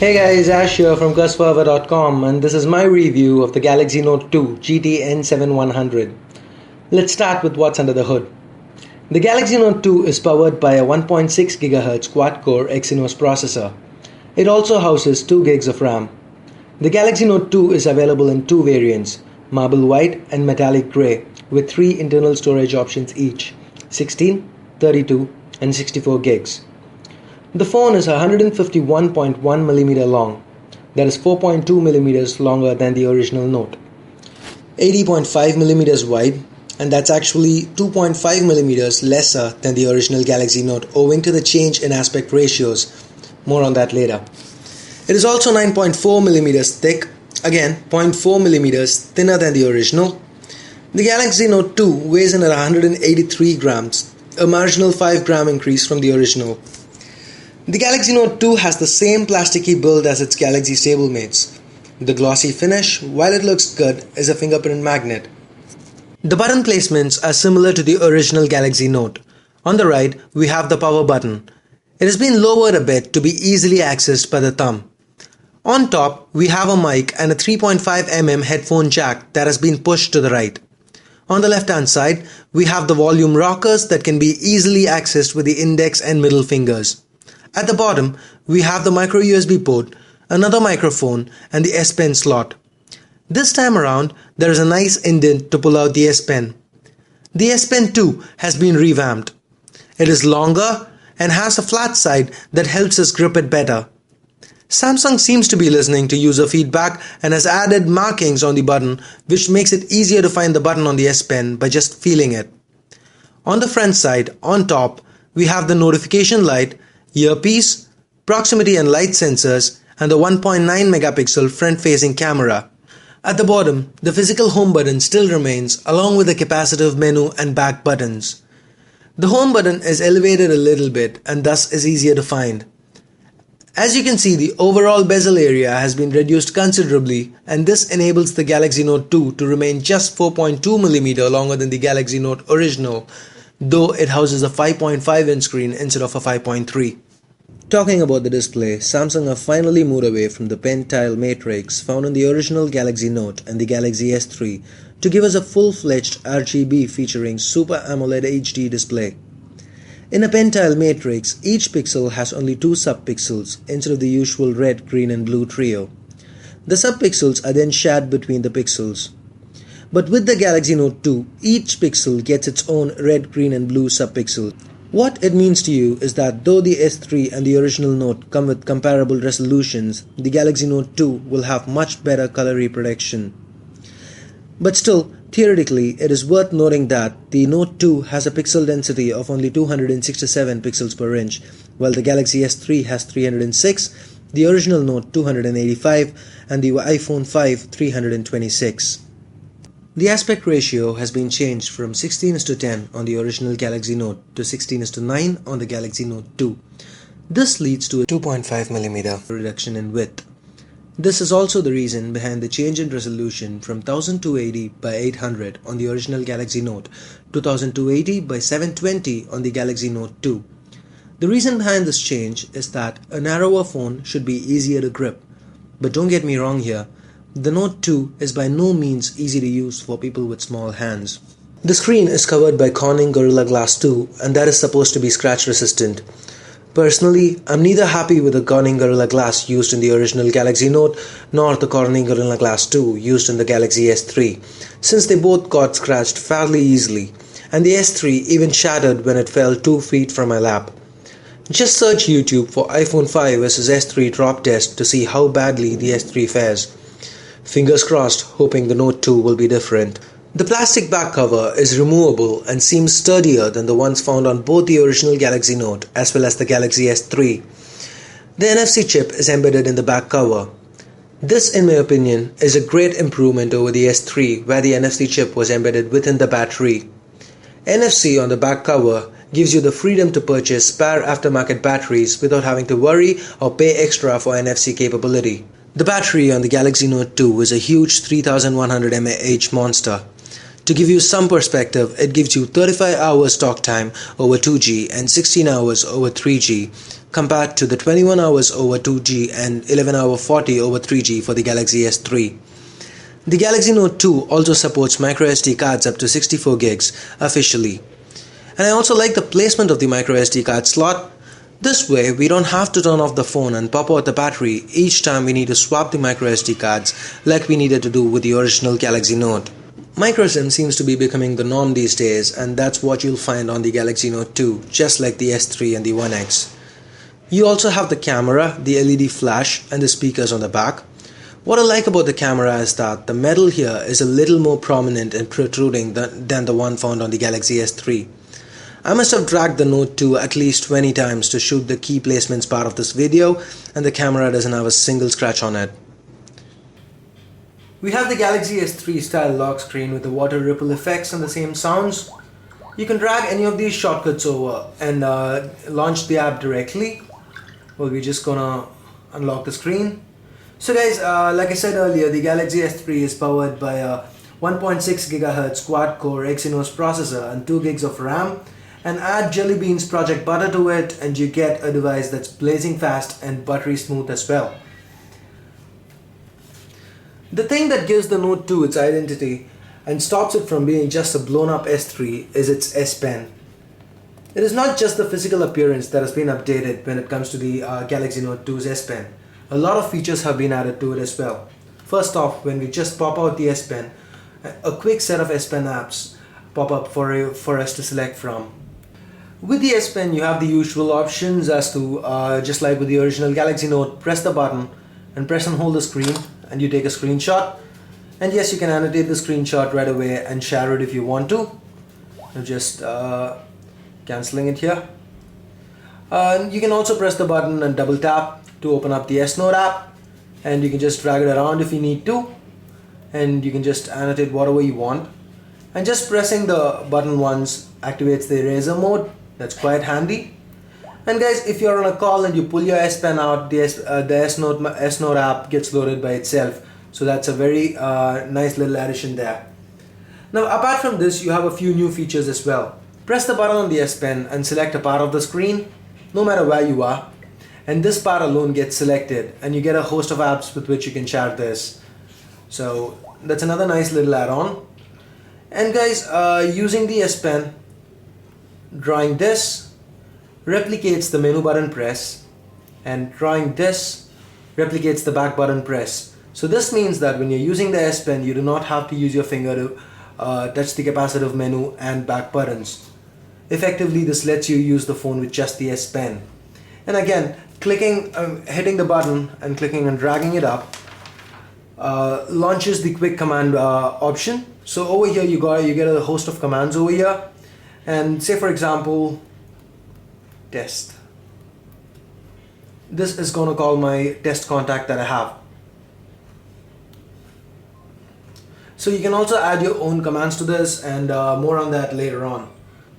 Hey guys, Ash here from cursforever.com, and this is my review of the Galaxy Note 2 GT N7100. Let's start with what's under the hood. The Galaxy Note 2 is powered by a 1.6 GHz quad-core Exynos processor. It also houses 2 GB of RAM. The Galaxy Note 2 is available in two variants, marble white and metallic grey, with 3 internal storage options each, 16, 32 and 64 gigs. The phone is 151.1mm long, that is 4.2mm longer than the original Note, 80.5mm wide, and that's actually 2.5mm lesser than the original Galaxy Note owing to the change in aspect ratios. More on that later. It is also 9.4mm thick, again 0.4mm thinner than the original. The Galaxy Note 2 weighs in at 183 grams, a marginal 5 gram increase from the original. The Galaxy Note 2 has the same plasticky build as its Galaxy stablemates. The glossy finish, while it looks good, is a fingerprint magnet. The button placements are similar to the original Galaxy Note. On the right, we have the power button. It has been lowered a bit to be easily accessed by the thumb. On top, we have a mic and a 3.5mm headphone jack that has been pushed to the right. On the left-hand side, we have the volume rockers that can be easily accessed with the index and middle fingers. At the bottom, we have the micro USB port, another microphone, and the S Pen slot. This time around, there is a nice indent to pull out the S Pen. The S Pen 2 has been revamped. It is longer and has a flat side that helps us grip it better. Samsung seems to be listening to user feedback and has added markings on the button, which makes it easier to find the button on the S Pen by just feeling it. On the front side, on top, we have the notification light, earpiece, proximity and light sensors, and the 1.9 megapixel front-facing camera. At the bottom, the physical home button still remains along with the capacitive menu and back buttons. The home button is elevated a little bit and thus is easier to find. As you can see, the overall bezel area has been reduced considerably, and this enables the Galaxy Note 2 to remain just 4.2mm longer than the Galaxy Note original, though it houses a 5.5-inch screen instead of a 5.3. Talking about the display, Samsung have finally moved away from the pen tile matrix found in the original Galaxy Note and the Galaxy S3 to give us a full-fledged RGB featuring Super AMOLED HD display. In a pen tile matrix, each pixel has only 2 subpixels instead of the usual red, green and blue trio. The subpixels are then shared between the pixels. But with the Galaxy Note 2, each pixel gets its own red, green and blue subpixel. What it means to you is that though the S3 and the original Note come with comparable resolutions, the Galaxy Note 2 will have much better color reproduction. But still, theoretically, it is worth noting that the Note 2 has a pixel density of only 267 pixels per inch, while the Galaxy S3 has 306, the original Note 285, and the iPhone 5 326. The aspect ratio has been changed from 16:10 on the original Galaxy Note to 16:9 on the Galaxy Note 2. This leads to a 2.5mm reduction in width. This is also the reason behind the change in resolution from 1280 by 800 on the original Galaxy Note to 1280 by 720 on the Galaxy Note 2. The reason behind this change is that a narrower phone should be easier to grip. But don't get me wrong here. The Note 2 is by no means easy to use for people with small hands. The screen is covered by Corning Gorilla Glass 2 and that is supposed to be scratch resistant. Personally, I'm neither happy with the Corning Gorilla Glass used in the original Galaxy Note nor the Corning Gorilla Glass 2 used in the Galaxy S3, since they both got scratched fairly easily, and the S3 even shattered when it fell 2 feet from my lap. Just search YouTube for iPhone 5 vs S3 drop test to see how badly the S3 fares. Fingers crossed, hoping the Note 2 will be different. The plastic back cover is removable and seems sturdier than the ones found on both the original Galaxy Note as well as the Galaxy S3. The Nfc chip is embedded in the back cover. This, in my opinion, is a great improvement over the S3 where the Nfc chip was embedded within the battery. NFC on the back cover gives you the freedom to purchase spare aftermarket batteries without having to worry or pay extra for NFC capability. The battery on the Galaxy Note 2 is a huge 3100 mAh monster. To give you some perspective, it gives you 35 hours talk time over 2G and 16 hours over 3G, compared to the 21 hours over 2G and 11 hour 40 over 3G for the Galaxy S3. The Galaxy Note 2 also supports microSD cards up to 64 gigs officially. And I also like the placement of the microSD card slot. This way we don't have to turn off the phone and pop out the battery each time we need to swap the microSD cards like we needed to do with the original Galaxy Note. MicroSIM seems to be becoming the norm these days, and that's what you'll find on the Galaxy Note 2, just like the S3 and the 1X. You also have the camera, the LED flash, and the speakers on the back. What I like about the camera is that the metal here is a little more prominent and protruding than the one found on the Galaxy S3. I must have dragged the Note 2 at least 20 times to shoot the key placements part of this video, and the camera doesn't have a single scratch on it. We have the Galaxy S3 style lock screen with the water ripple effects and the same sounds. You can drag any of these shortcuts over and launch the app directly. Well, we're just gonna unlock the screen. So guys, like I said earlier, the Galaxy S3 is powered by a 1.6 GHz quad-core Exynos processor and 2 gigs of RAM. And add Jelly Bean's Project Butter to it and you get a device that's blazing fast and buttery smooth as well. The thing that gives the Note 2 its identity and stops it from being just a blown up S3 is its S Pen. It is not just the physical appearance that has been updated when it comes to the Galaxy Note 2's S Pen. A lot of features have been added to it as well. First off, when we just pop out the S Pen, a quick set of S Pen apps pop up for us to select from. With the S Pen, you have the usual options as to, just like with the original Galaxy Note, press the button and press and hold the screen and you take a screenshot. And yes, you can annotate the screenshot right away and share it if you want to. I'm just cancelling it here. You can also press the button and double tap to open up the S Note app, and you can just drag it around if you need to, and you can just annotate whatever you want. And just pressing the button once activates the eraser mode. That's quite handy. And guys, if you're on a call and you pull your S Pen out, the S Note app gets loaded by itself. So that's a very nice little addition there. Now apart from this, you have a few new features as well. Press the button on the S Pen and select a part of the screen, no matter where you are. And this part alone gets selected and you get a host of apps with which you can share this. So that's another nice little add-on. And guys, using the S Pen, drawing this replicates the menu button press, and drawing this replicates the back button press. So this means that when you're using the S Pen, you do not have to use your finger to touch the capacitive menu and back buttons. Effectively, this lets you use the phone with just the S Pen. And again, hitting the button and clicking and dragging it up launches the quick command option. So over here you get a host of commands over here, and say for example test. This is going to call my test contact that I have. So you can also add your own commands to this, and more on that later on.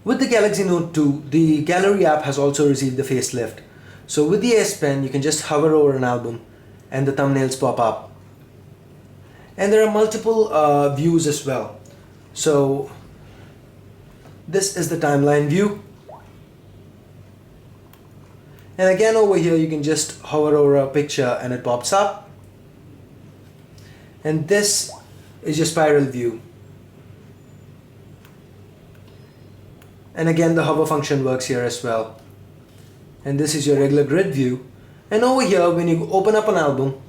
With the Galaxy Note 2, the Gallery app has also received the facelift. So with the S Pen, you can just hover over an album and the thumbnails pop up. And there are multiple views as well. So this is the timeline view. And again over here you can just hover over a picture and it pops up. And this is your spiral view. And again the hover function works here as well. And this is your regular grid view. And over here when you open up an album,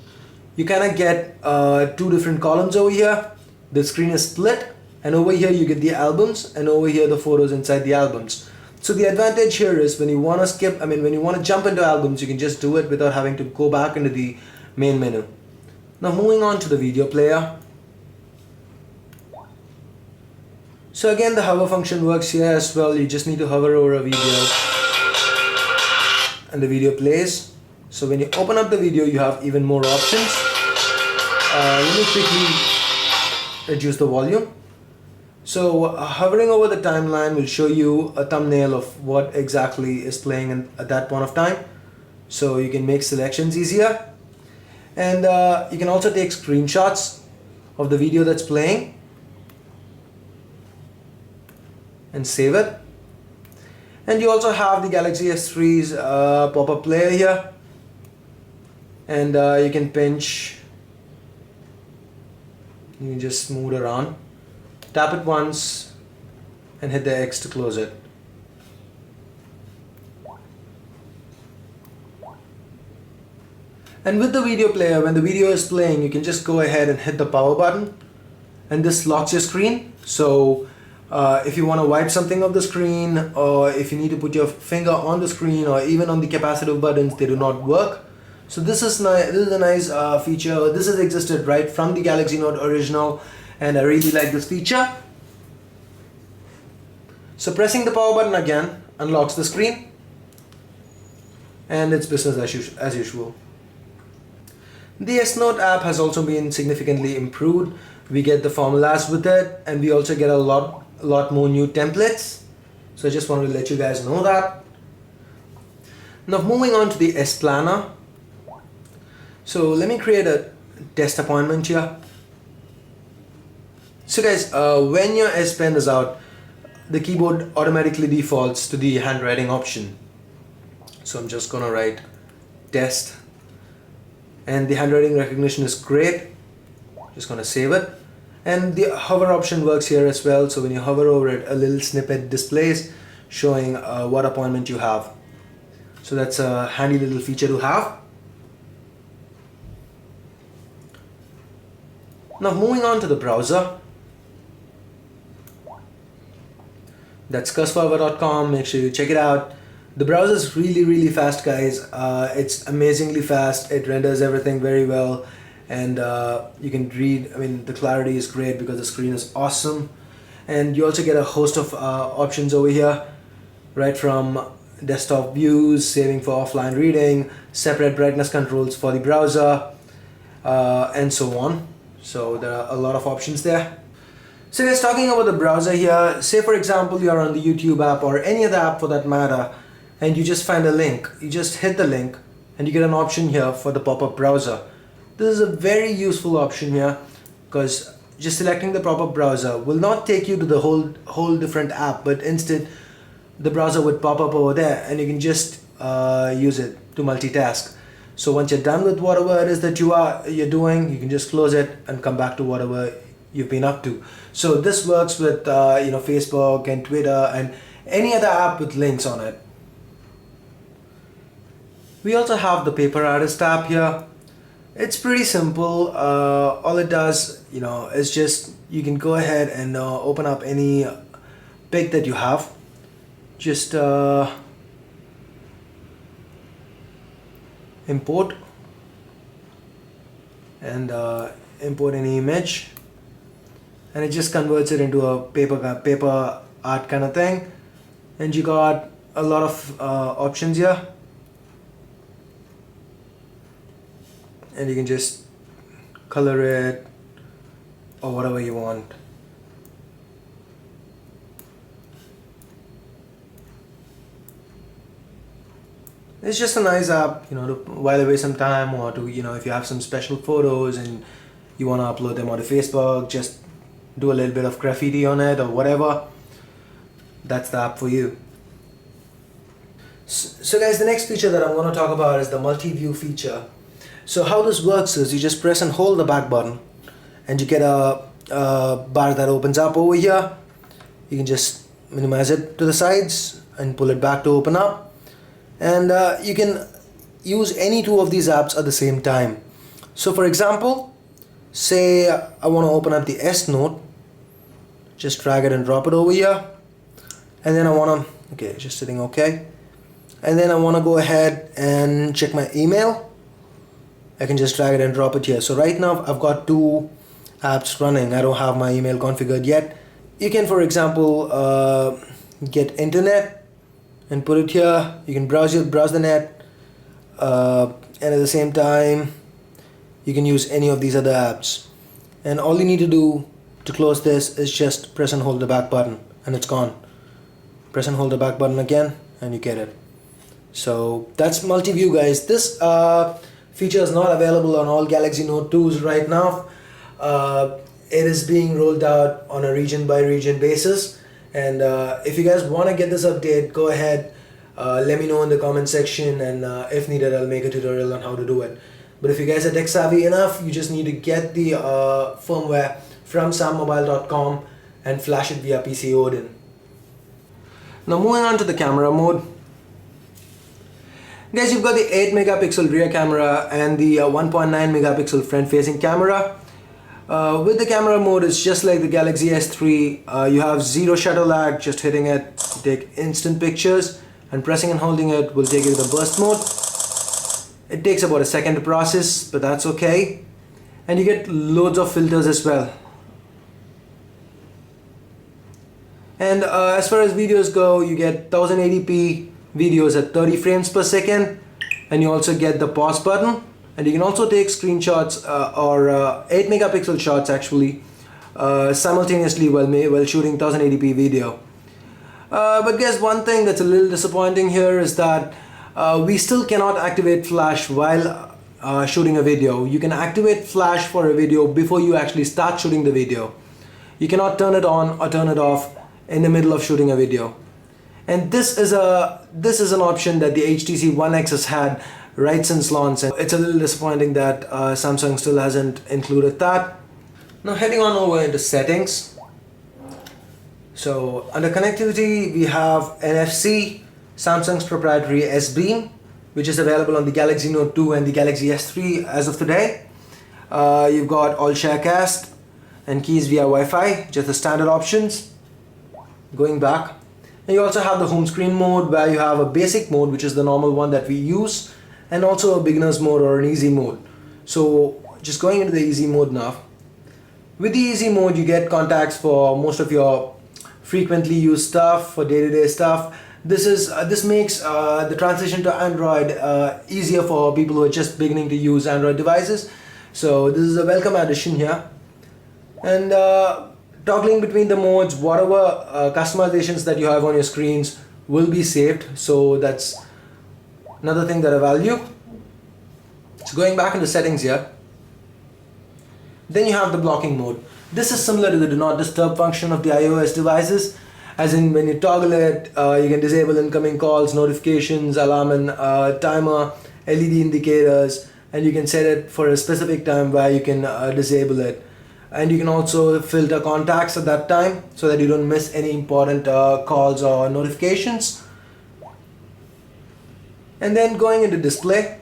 you kind of get two different columns over here. The screen is split, and over here you get the albums, and over here the photos inside the albums. So the advantage here is when you want to jump into albums, you can just do it without having to go back into the main menu. Now moving on to the video player. So again the hover function works here as well. You just need to hover over a video and the video plays. So when you open up the video, you have even more options. Let me quickly reduce the volume. So hovering over the timeline will show you a thumbnail of what exactly is playing at that point of time. So you can make selections easier. And you can also take screenshots of the video that's playing and save it. And you also have the Galaxy S3's pop-up player here, and you can pinch, you can just move it around, tap it once and hit the X to close it. And with the video player, when the video is playing, you can just go ahead and hit the power button, and this locks your screen. So if you want to wipe something off the screen, or if you need to put your finger on the screen, or even on the capacitive buttons, they do not work. So this is a nice feature. This has existed right from the Galaxy Note original, and I really like this feature. So pressing the power button again unlocks the screen, and it's business as usual. The S Note app has also been significantly improved. We get the formulas with it, and we also get a lot more new templates. So I just wanted to let you guys know that. Now moving on to the S Planner. So let me create a test appointment here. So guys, when your S Pen is out, the keyboard automatically defaults to the handwriting option. So I'm just gonna write test, and the handwriting recognition is great. Just gonna save it, and the hover option works here as well. So when you hover over it, a little snippet displays showing what appointment you have. So that's a handy little feature to have. Now moving on to the browser, that's curseflower.com. Make sure you check it out. The browser is really fast, guys. It's amazingly fast. It renders everything very well, and you can read. I mean, the clarity is great because the screen is awesome, and you also get a host of options over here, right from desktop views, saving for offline reading, separate brightness controls for the browser, and so on. So there are a lot of options there. So guys, talking about the browser here, say for example you're on the YouTube app or any other app for that matter, and you just find a link. You just hit the link and you get an option here for the pop-up browser. This is a very useful option here, because just selecting the pop-up browser will not take you to the whole different app, but instead the browser would pop up over there, and you can just use it to multitask. So once you're done with whatever it is that you're doing, you can just close it and come back to whatever you've been up to. So this works with Facebook and Twitter and any other app with links on it. We also have the Paper Artist app here. It's pretty simple. All it does, is just you can go ahead and open up any pic that you have. Just import and import any image, and it just converts it into a paper art kind of thing, and you got a lot of options here, and you can just color it or whatever you want. It's just a nice app, to while away some time, or to, if you have some special photos and you want to upload them onto Facebook, just do a little bit of graffiti on it or whatever. That's the app for you. So guys, the next feature that I'm going to talk about is the multi-view feature. So how this works is you just press and hold the back button, and you get a bar that opens up over here. You can just minimize it to the sides and pull it back to open up. And you can use any two of these apps at the same time. So for example, say I want to open up the S Note, just drag it and drop it over here, and then I want to, just sitting okay, and then I want to go ahead and check my email. I can just drag it and drop it here. So right now I've got two apps running. I don't have my email configured yet. You can, for example, get internet and put it here. You can browse the net, and at the same time you can use any of these other apps, and all you need to do to close this is just press and hold the back button, and it's gone. Press and hold the back button again, and you get it. So that's multi-view, guys. This feature is not available on all Galaxy Note 2s right now. It is being rolled out on a region by region basis, And if you guys want to get this update, go ahead, let me know in the comment section, and if needed, I'll make a tutorial on how to do it. But if you guys are tech savvy enough, you just need to get the firmware from sammobile.com and flash it via PC Odin. Now moving on to the camera mode. Guys, you've got the 8 megapixel rear camera and the 1.9 megapixel front facing camera. With the camera mode, it's just like the Galaxy S3. You have zero shutter lag. Just hitting it, you take instant pictures, and pressing and holding it will take you to the burst mode. It takes about a second to process, but that's okay. And you get loads of filters as well. And as far as videos go, you get 1080p videos at 30 frames per second, and you also get the pause button, and you can also take screenshots or 8 megapixel shots actually simultaneously while shooting 1080p video. But guys, one thing that's a little disappointing here is that we still cannot activate flash while shooting a video. You can activate flash for a video before you actually start shooting the video. You cannot turn it on or turn it off in the middle of shooting a video. And this is an option that the HTC One X has had right since launch, and it's a little disappointing that Samsung still hasn't included that. Now heading on over into settings. So under connectivity, we have NFC, Samsung's proprietary S-Beam, which is available on the Galaxy Note 2 and the Galaxy S3 as of today. You've got all Sharecast and keys via Wi-Fi, just the standard options. Going back, and you also have the home screen mode, where you have a basic mode, which is the normal one that we use, and also a beginner's mode or an easy mode. So just going into the easy mode now. With the easy mode, you get contacts for most of your frequently used stuff, for day-to-day stuff. This makes the transition to Android easier for people who are just beginning to use Android devices. So this is a welcome addition here. And toggling between the modes, whatever customizations that you have on your screens will be saved. So that's another thing that I value. So going back into settings here. Then you have the blocking mode. This is similar to the do not disturb function of the iOS devices. As in, when you toggle it, you can disable incoming calls, notifications, alarm and timer, LED indicators, and you can set it for a specific time where you can disable it. And you can also filter contacts at that time so that you don't miss any important calls or notifications. And then going into display,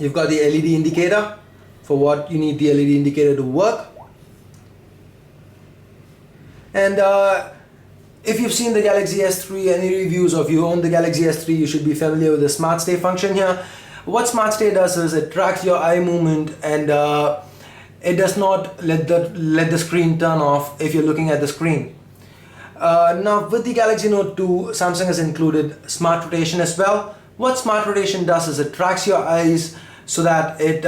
you've got the LED indicator for what you need the LED indicator to work. And if you've seen the Galaxy S3, any reviews, or if you own the Galaxy S3, you should be familiar with the Smart Stay function here. What Smart Stay does is it tracks your eye movement, and it does not let the screen turn off if you're looking at the screen. Now with the Galaxy Note 2, Samsung has included Smart Rotation as well. What Smart Rotation does is it tracks your eyes so that it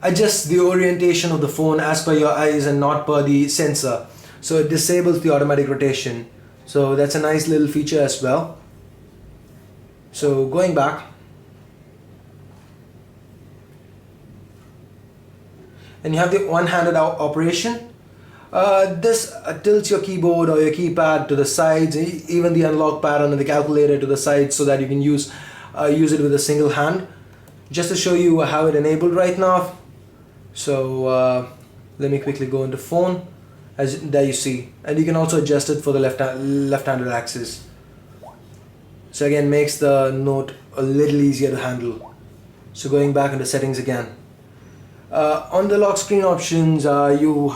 adjusts the orientation of the phone as per your eyes and not per the sensor. So it disables the automatic rotation. So that's a nice little feature as well. So going back, and you have the one-handed operation. This tilts your keyboard or your keypad to the sides, even the unlock pattern and the calculator to the sides, so that you can use it with a single hand. Just to show you how it enabled right now. So let me quickly go into phone. As there you see, and you can also adjust it for the left-handed axis. So again, makes the Note a little easier to handle. So going back into settings again. On the lock screen options, you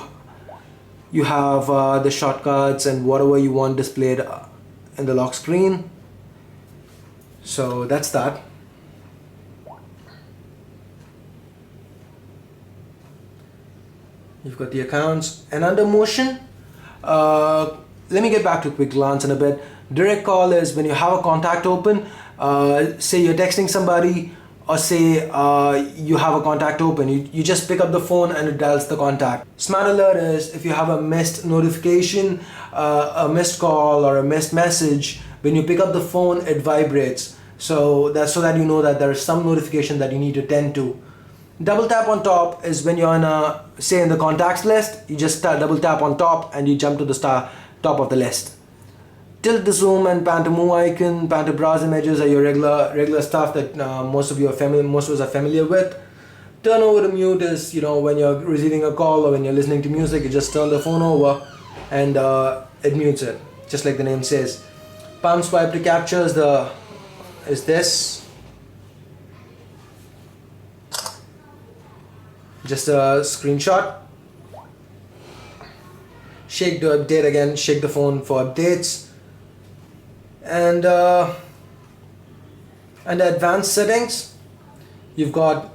have the shortcuts and whatever you want displayed in the lock screen. So that's that. You've got the accounts, and under motion, let me get back to a quick glance in a bit. Direct call is when you have a contact open, say you're texting somebody, or say you have a contact open, you just pick up the phone and it dials the contact. Smart alert is if you have a missed notification, a missed call or a missed message, when you pick up the phone it vibrates. So that's so that you know that there is some notification that you need to tend to. Double tap on top is when you're in say in the contacts list, you just double tap on top and you jump to the top of the list. Tilt to zoom and pan to move icon, pan to browse images are your regular stuff that most of us are familiar with. Turn over to mute is, when you're receiving a call or when you're listening to music, you just turn the phone over and it mutes it, just like the name says. Palm swipe to capture is this. Just a screenshot. Shake to update again, shake the phone for updates. And the advanced settings, you've got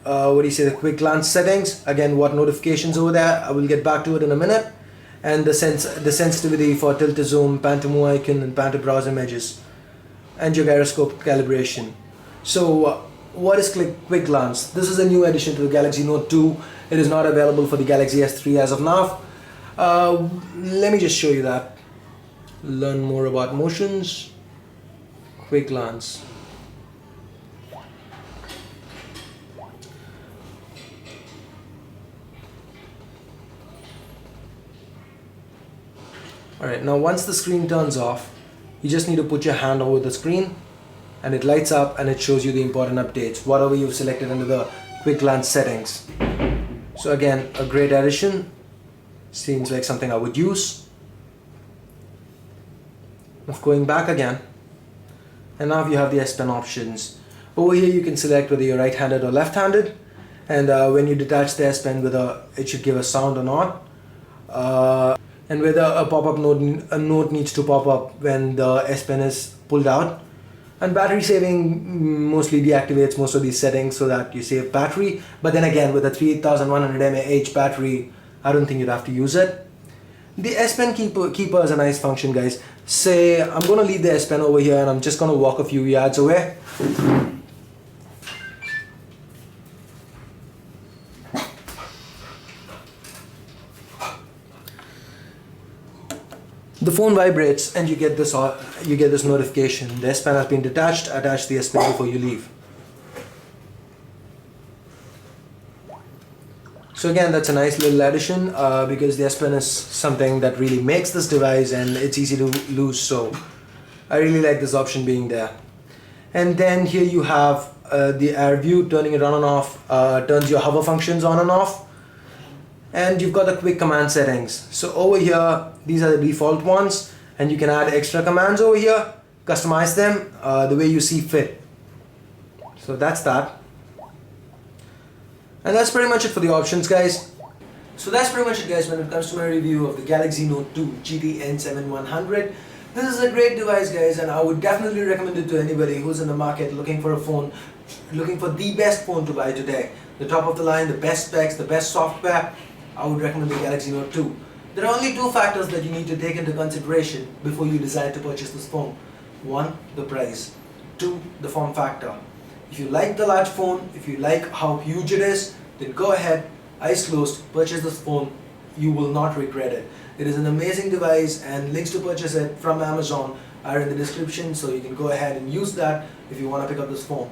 the quick glance settings. Again, what notifications over there, I will get back to it in a minute. And the sensitivity for tilt to zoom, pan to move icon, and pan to browse images, and your gyroscope calibration. So what is quick glance? This is a new addition to the Galaxy Note 2. It is not available for the Galaxy S3 as of now. Let me just show you that. Learn more about motions. Quick glance. Alright, now once the screen turns off, you just need to put your hand over the screen and it lights up and it shows you the important updates, whatever you've selected under the quick glance settings. So again, a great addition. Seems like something I would use. Now going back again, and now you have the S Pen options. Over here you can select whether you're right-handed or left-handed, and when you detach the S Pen, whether it should give a sound or not. And whether a pop-up note needs to pop up when the S Pen is pulled out. And battery saving mostly deactivates most of these settings so that you save battery. But then again, with a 3100 mAh battery, I don't think you'd have to use it. The S Pen keeper is a nice function, guys. Say I'm going to leave the S Pen over here and I'm just going to walk a few yards away. The phone vibrates and you get this notification. The S Pen has been detached. Attach the S Pen before you leave. So again, that's a nice little addition because the S Pen is something that really makes this device and it's easy to lose. So I really like this option being there. And then here you have the Air View, turning it on and off, turns your hover functions on and off. And you've got the quick command settings. So over here, these are the default ones, and you can add extra commands over here, customize them the way you see fit. So that's that. And that's pretty much it for the options, guys. So that's pretty much it, guys, when it comes to my review of the Galaxy Note 2 GT N7100. This is a great device, guys, and I would definitely recommend it to anybody who's in the market looking for a phone, looking for the best phone to buy today. The top of the line, the best specs, the best software. I would recommend the Galaxy Note 2. There are only two factors that you need to take into consideration before you decide to purchase this phone. One, the price. Two, the form factor. If you like the large phone, if you like how huge it is, then go ahead, eyes closed, purchase this phone. You will not regret it. It is an amazing device, and links to purchase it from Amazon are in the description, so you can go ahead and use that if you want to pick up this phone.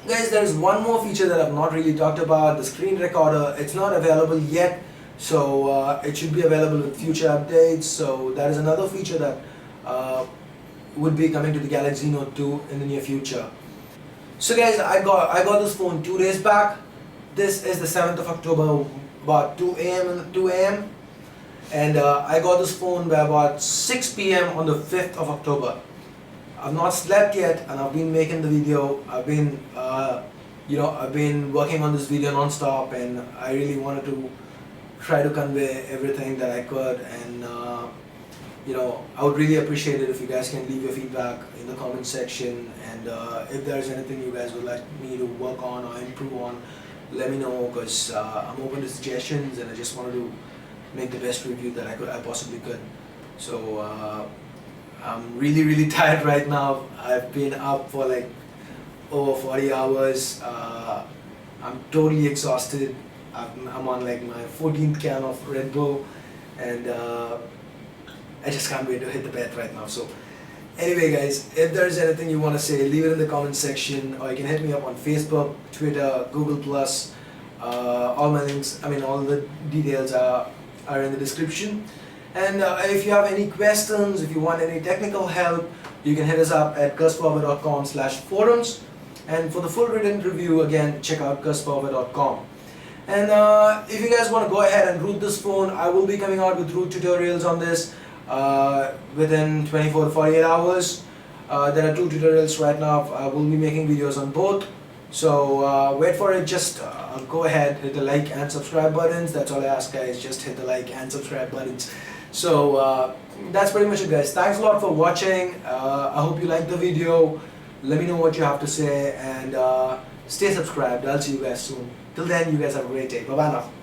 Guys, there is one more feature that I've not really talked about, the screen recorder. It's not available yet, so it should be available with future updates. So that is another feature that would be coming to the Galaxy Note 2 in the near future. So guys, I got this phone 2 days back. This is the 7th of October, about 2 a.m. And I got this phone by about 6 p.m. on the 5th of October. I've not slept yet, and I've been making the video. I've been working on this video non-stop, and I really wanted to try to convey everything that I could. And I would really appreciate it if you guys can leave your feedback in the comment section. And if there's anything you guys would like me to work on or improve on, let me know, because I'm open to suggestions, and I just wanted to make the best review that I possibly could. So. I'm really tired right now. I've been up for like over 40 hours. I'm totally exhausted. I'm on like my 14th can of Red Bull, and I just can't wait to hit the bed right now. So anyway, guys, if there's anything you want to say, leave it in the comment section, or you can hit me up on Facebook, Twitter, Google+. All my links, all the details are are in the description. And if you have any questions, if you want any technical help, you can hit us up at cuspower.com/forums. And for the full written review, again, check out cuspower.com. And if you guys want to go ahead and root this phone, I will be coming out with root tutorials on this within 24 to 48 hours. There are 2 tutorials right now. I will be making videos on both. So wait for it. Just go ahead, hit the like and subscribe buttons. That's all I ask, guys. Just hit the like and subscribe buttons. So that's pretty much it, guys. Thanks a lot for watching. I hope you liked the video. Let me know what you have to say, and stay subscribed. I'll see you guys soon. Till then, you guys have a great day. Bye bye now.